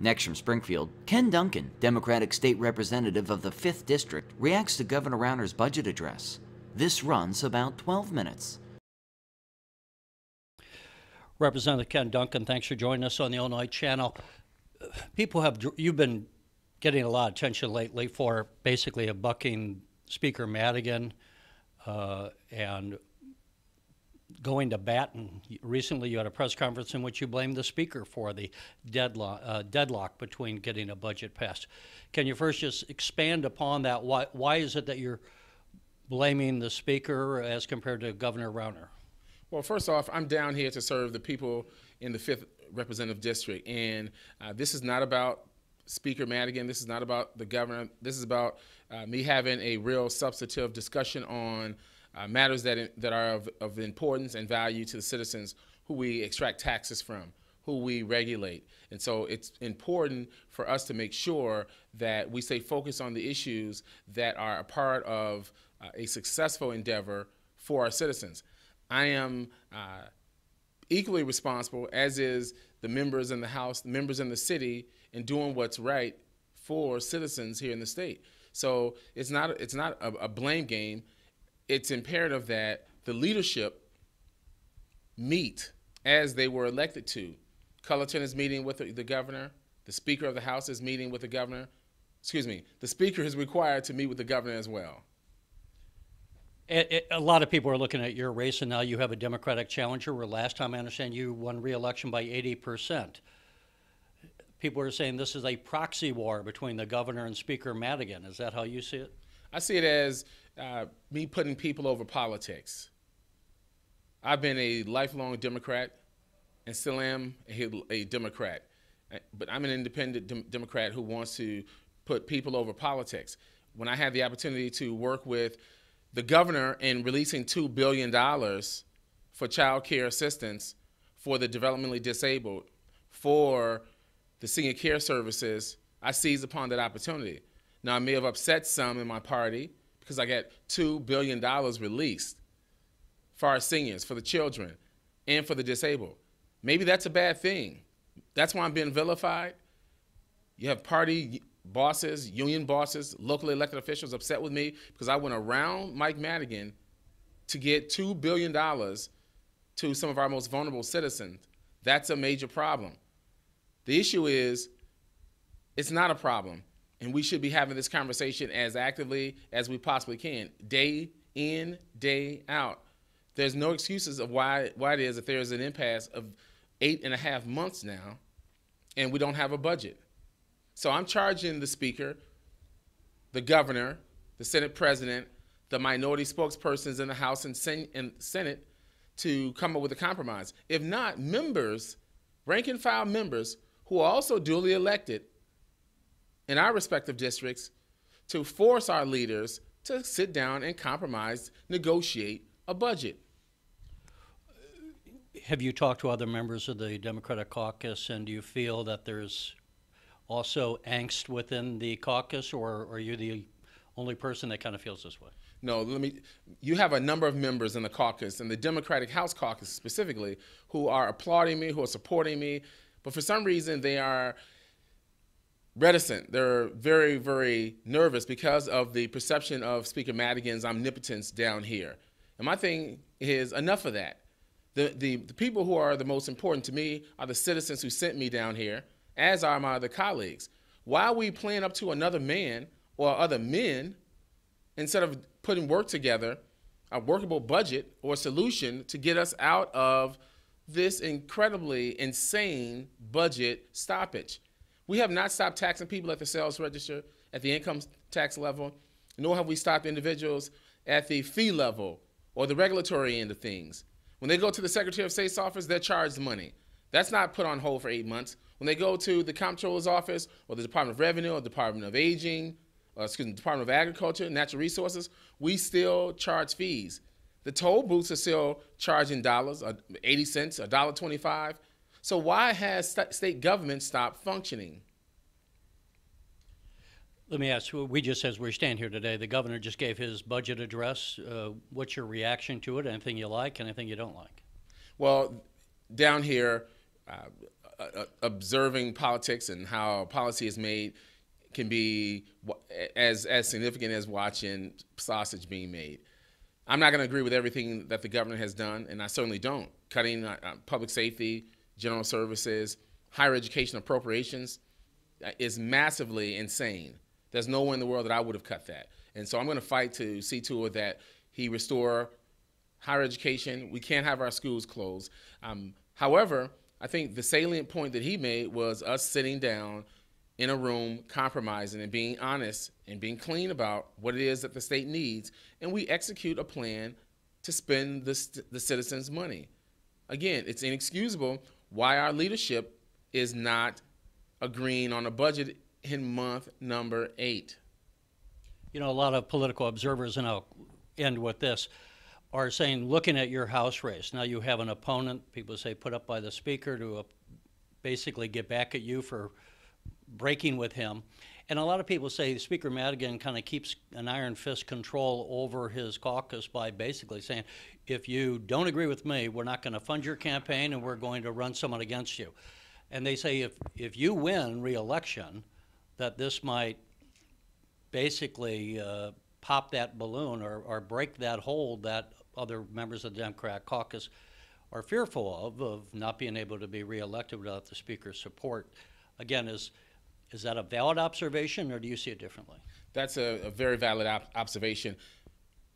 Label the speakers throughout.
Speaker 1: Next from Springfield, Ken Dunkin, Democratic State Representative of the 5th District, reacts to Governor Rauner's budget address. This runs about 12 minutes.
Speaker 2: Representative Ken Dunkin, thanks for joining us on the Illinois Channel. You've been getting a lot of attention lately for basically bucking Speaker Madigan and going to bat. And recently you had a press conference in which you blamed the Speaker for the deadlock between getting a budget passed. Can you first just expand upon that? Why is it that you're blaming the Speaker as compared to Governor Rauner?
Speaker 3: Well, first off, I'm down here to serve the people in the 5th Representative District, and this is not about Speaker Madigan. This is not about the governor. This is about me having a real substantive discussion on matters that are of importance and value to the citizens who we extract taxes from, who we regulate. And so it's important for us to make sure that we stay focused on the issues that are a part of a successful endeavor for our citizens. I am equally responsible, as is the members in the House, the members in the city, in doing what's right for citizens here in the state. So it's not a blame game. It's imperative that the leadership meet as they were elected to. Cullerton is meeting with the governor. The Speaker of the House is meeting with the governor. Excuse me, the Speaker is required to meet with the governor as well.
Speaker 2: A lot of people are looking at your race, and now you have a Democratic challenger, where last time I understand you won re-election by 80%. People are saying this is a proxy war between the governor and Speaker Madigan. Is that how you see it?
Speaker 3: I see it as me putting people over politics. I've been a lifelong Democrat and still am a Democrat, but I'm an independent Democrat who wants to put people over politics. When I had the opportunity to work with the governor in releasing $2 billion for child care assistance for the developmentally disabled, for the senior care services, I seized upon that opportunity. Now, I may have upset some in my party because I got $2 billion released for our seniors, for the children, and for the disabled. Maybe that's a bad thing. That's why I'm being vilified. You have party bosses, union bosses, locally elected officials upset with me because I went around Mike Madigan to get $2 billion to some of our most vulnerable citizens. That's a major problem. The issue is, it's not a problem, and we should be having this conversation as actively as we possibly can, day in, day out. There's no excuses of why it is that there's an impasse of 8.5 months now, and we don't have a budget. So I'm charging the Speaker, the governor, the Senate President, the minority spokespersons in the House and Senate to come up with a compromise. If not, members, rank and file members, who are also duly elected in our respective districts, to force our leaders to sit down and compromise, negotiate a budget.
Speaker 2: Have you talked to other members of the Democratic caucus, and do you feel that there's also angst within the caucus, or are you the only person that kind of feels this way?
Speaker 3: No, you have a number of members in the caucus, and the Democratic House caucus specifically, who are applauding me, who are supporting me, but for some reason they are reticent. They're very, very nervous because of the perception of Speaker Madigan's omnipotence down here. And my thing is, enough of that. The people who are the most important to me are the citizens who sent me down here, as are my other colleagues. Why are we playing up to another man or other men instead of putting work together, a workable budget or solution to get us out of this incredibly insane budget stoppage? We have not stopped taxing people at the sales register, at the income tax level, nor have we stopped individuals at the fee level or the regulatory end of things. When they go to the Secretary of State's office, they're charged money. That's not put on hold for 8 months. When they go to the Comptroller's office or the Department of Revenue or Department of Aging, Department of Agriculture, Natural Resources, we still charge fees. The toll booths are still charging dollars, 80 cents, $1.25. So why has state government stopped functioning?
Speaker 2: Let me ask, we just, as we stand here today, the governor just gave his budget address. What's your reaction to it? Anything you like, anything you don't like?
Speaker 3: Well, down here, observing politics and how policy is made can be as significant as watching sausage being made. I'm not going to agree with everything that the governor has done, and I certainly don't. Cutting public safety, general services, higher education appropriations is massively insane. There's nowhere in the world that I would have cut that. And so I'm going to fight to see to it that he restore higher education. We can't have our schools closed. However, I think the salient point that he made was us sitting down in a room, compromising and being honest and being clean about what it is that the state needs, and we execute a plan to spend the citizens' money. Again, it's inexcusable why our leadership is not agreeing on a budget in month number 8.
Speaker 2: You know, a lot of political observers, and I'll end with this, are saying, looking at your House race, now you have an opponent, people say put up by the Speaker to basically get back at you for breaking with him. And a lot of people say Speaker Madigan kind of keeps an iron fist control over his caucus by basically saying, if you don't agree with me, we're not going to fund your campaign and we're going to run someone against you. And they say if you win re-election, that this might basically pop that balloon or break that hold that other members of the Democratic caucus are fearful of not being able to be reelected without the Speaker's support. Again, is that a valid observation, or do you see it differently?
Speaker 3: That's a very valid observation.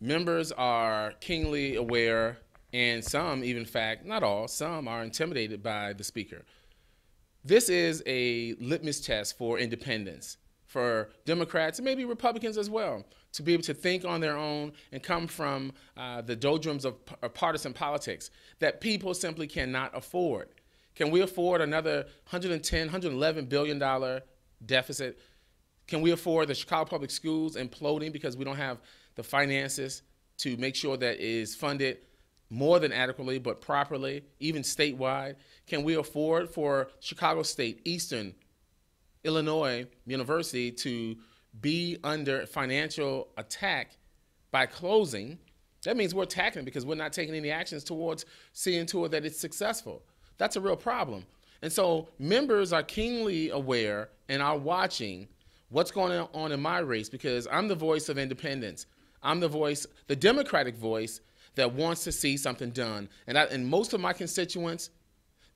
Speaker 3: Members are keenly aware, and some, even in fact, not all, some are intimidated by the Speaker. This is a litmus test for independence, for Democrats and maybe Republicans as well, to be able to think on their own and come from the doldrums of partisan politics that people simply cannot afford. Can we afford another $110, $111 billion deficit? Can we afford the Chicago Public Schools imploding because we don't have the finances to make sure that it is funded more than adequately but properly, even statewide? Can we afford for Chicago State, Eastern Illinois University to be under financial attack by closing? That means we're attacking it because we're not taking any actions towards seeing to it that it's successful. That's a real problem. And so members are keenly aware and are watching what's going on in my race because I'm the voice of independence. I'm the voice, the Democratic voice that wants to see something done. And most of my constituents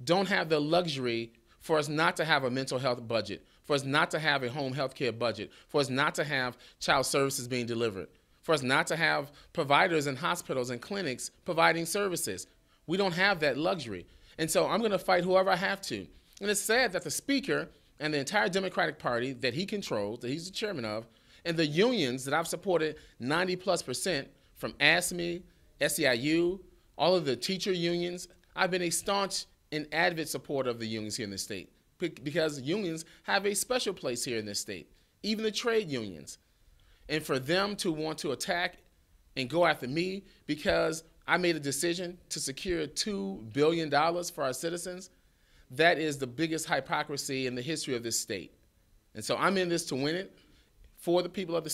Speaker 3: don't have the luxury for us not to have a mental health budget, for us not to have a home health care budget, for us not to have child services being delivered, for us not to have providers in hospitals and clinics providing services. We don't have that luxury. And so I'm going to fight whoever I have to. And it's sad that the Speaker and the entire Democratic Party that he controls, that he's the chairman of, and the unions that I've supported 90+% from ASME, SEIU, all of the teacher unions, I've been a staunch and avid supporter of the unions here in this state because unions have a special place here in this state, even the trade unions. And for them to want to attack and go after me because I made a decision to secure $2 billion for our citizens, that is the biggest hypocrisy in the history of this state. And so I'm in this to win it for the people of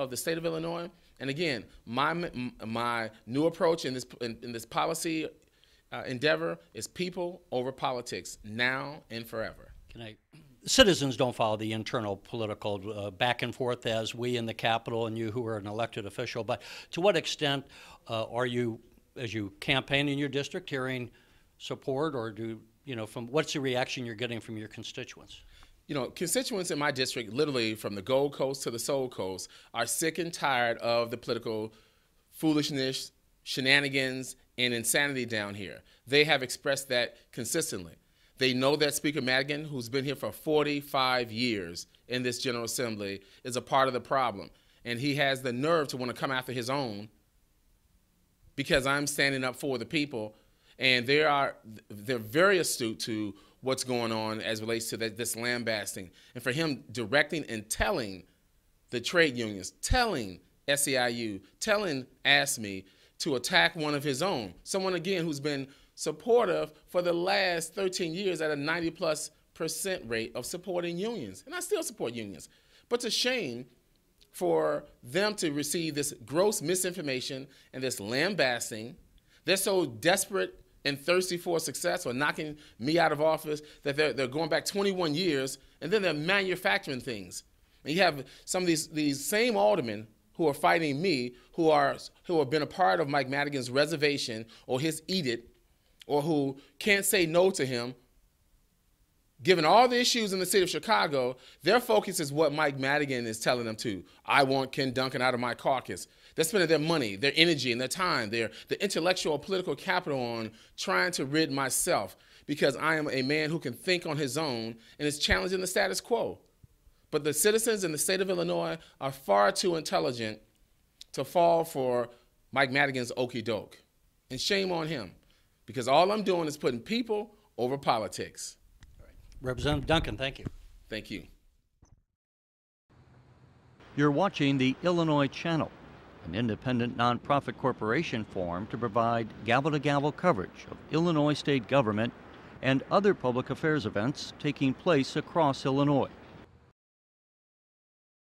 Speaker 3: the state of Illinois. And again, my new approach in this policy endeavor is people over politics, now and forever.
Speaker 2: Citizens don't follow the internal political back and forth as we in the Capitol and you who are an elected official, but to what extent are you, as you campaign in your district, hearing support, or what's the reaction you're getting from your constituents?
Speaker 3: Constituents in my district, literally from the Gold Coast to the Soul Coast, are sick and tired of the political foolishness, shenanigans, and insanity down here. They have expressed that consistently. They know that Speaker Madigan, who's been here for 45 years in this General Assembly, is a part of the problem. And he has the nerve to want to come after his own because I'm standing up for the people. And they're very astute to what's going on as it relates to this lambasting. And for him directing and telling the trade unions, telling SEIU, telling ASME to attack one of his own, someone, again, who's been supportive for the last 13 years at a 90+% rate of supporting unions. And I still support unions. But it's a shame for them to receive this gross misinformation and this lambasting. They're so desperate and thirsty for success or knocking me out of office, that they're going back 21 years, and then they're manufacturing things. And you have some of these same aldermen who are fighting me, who have been a part of Mike Madigan's reservation or his edict, or who can't say no to him. Given all the issues in the city of Chicago, their focus is what Mike Madigan is telling them to. I want Ken Dunkin out of my caucus. They're spending their money, their energy, and their time, the intellectual political capital on trying to rid myself, because I am a man who can think on his own and is challenging the status quo. But the citizens in the state of Illinois are far too intelligent to fall for Mike Madigan's okey doke. And shame on him, because all I'm doing is putting people over politics.
Speaker 2: Representative Dunkin, thank you.
Speaker 3: Thank you.
Speaker 2: You're watching the Illinois Channel, an independent nonprofit corporation formed to provide gavel-to-gavel coverage of Illinois state government and other public affairs events taking place across Illinois.